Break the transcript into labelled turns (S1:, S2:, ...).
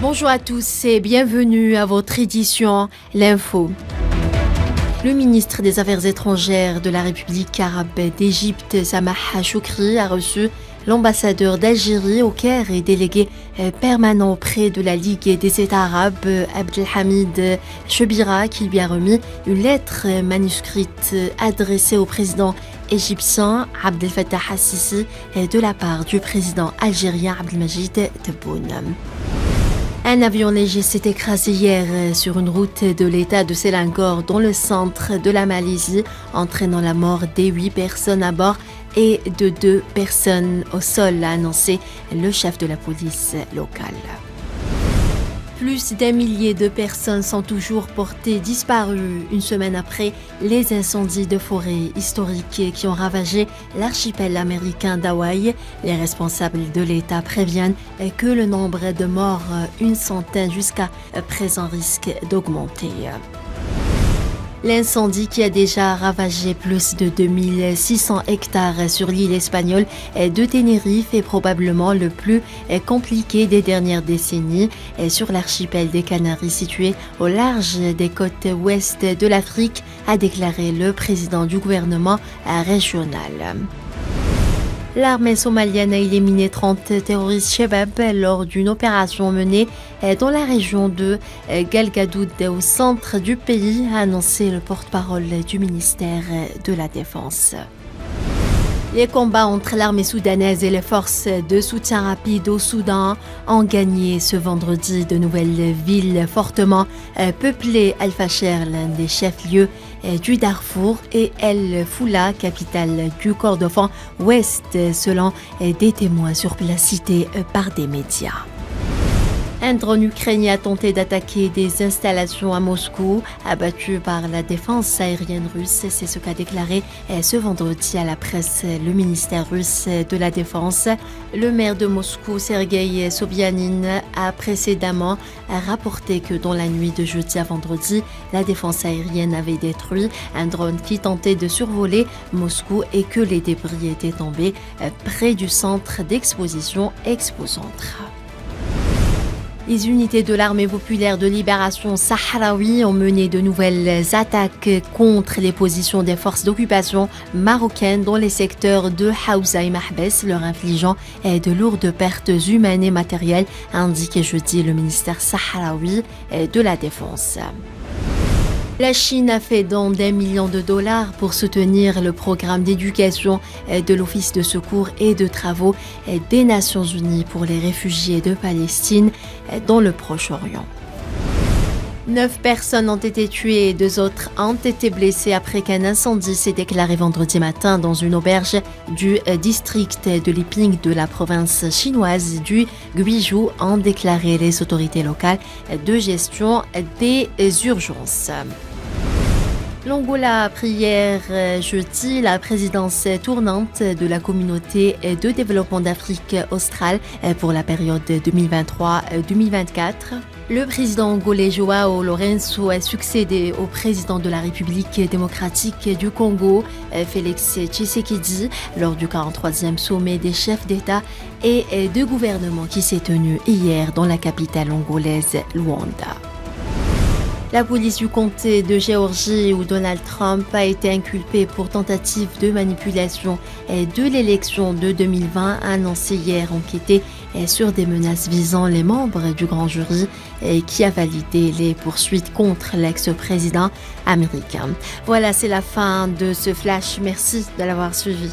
S1: Bonjour à tous et bienvenue à votre édition L'Info. Le ministre des Affaires étrangères de la République arabe d'Égypte, Samah Choukri, a reçu l'ambassadeur d'Algérie au Caire et délégué permanent auprès de la Ligue des États arabes, Abdelhamid Chebira, qui lui a remis une lettre manuscrite adressée au président égyptien Abdel Fattah al-Sisi de la part du président algérien Abdelmajid Tebboune. Un avion léger s'est écrasé hier sur une route de l'État de Selangor dans le centre de la Malaisie, entraînant la mort des 8 personnes à bord et de 2 personnes au sol, a annoncé le chef de la police locale. Plus d'1 millier de personnes sont toujours portées disparues une semaine après les incendies de forêt historiques qui ont ravagé l'archipel américain d'Hawaï. Les responsables de l'État préviennent que le nombre de morts, une centaine jusqu'à présent, risque d'augmenter. L'incendie qui a déjà ravagé plus de 2600 hectares sur l'île espagnole de Tenerife est probablement le plus compliqué des dernières décennies sur l'archipel des Canaries situé au large des côtes ouest de l'Afrique, a déclaré le président du gouvernement régional. L'armée somalienne a éliminé 30 terroristes Shabab lors d'une opération menée dans la région de Galgadoud au centre du pays, a annoncé le porte-parole du ministère de la Défense. Les combats entre l'armée soudanaise et les forces de soutien rapide au Soudan ont gagné ce vendredi de nouvelles villes fortement peuplées, Al-Fasher, l'un des chefs-lieux du Darfour, et El Foula, capitale du Kordofan ouest, selon des témoins sur place cités par des médias. Un drone ukrainien a tenté d'attaquer des installations à Moscou, abattu par la défense aérienne russe. C'est ce qu'a déclaré ce vendredi à la presse le ministère russe de la Défense. Le maire de Moscou, Sergueï Sobyanin, a précédemment rapporté que dans la nuit de jeudi à vendredi, la défense aérienne avait détruit un drone qui tentait de survoler Moscou et que les débris étaient tombés près du centre d'exposition Expocentre. Les unités de l'armée populaire de libération sahraoui ont mené de nouvelles attaques contre les positions des forces d'occupation marocaines dans les secteurs de Haouza et Mahbes, leur infligeant de lourdes pertes humaines et matérielles, a indiqué jeudi le ministère sahraoui de la Défense. La Chine a fait don d'1 million de dollars pour soutenir le programme d'éducation de l'Office de secours et de travaux des Nations Unies pour les réfugiés de Palestine dans le Proche-Orient. 9 personnes ont été tuées et 2 autres ont été blessées après qu'un incendie s'est déclaré vendredi matin dans une auberge du district de Liping de la province chinoise du Guizhou, ont déclaré les autorités locales de gestion des urgences. L'Angola a pris hier jeudi la présidence tournante de la communauté de développement d'Afrique australe pour la période 2023-2024. Le président angolais João Lourenço a succédé au président de la République démocratique du Congo, Félix Tshisekedi, lors du 43e sommet des chefs d'État et de gouvernement qui s'est tenu hier dans la capitale angolaise, Luanda. La police du comté de Géorgie, où Donald Trump a été inculpé pour tentative de manipulation de l'élection de 2020, a annoncé hier enquêter sur des menaces visant les membres du grand jury qui a validé les poursuites contre l'ex-président américain. Voilà, c'est la fin de ce flash. Merci de l'avoir suivi.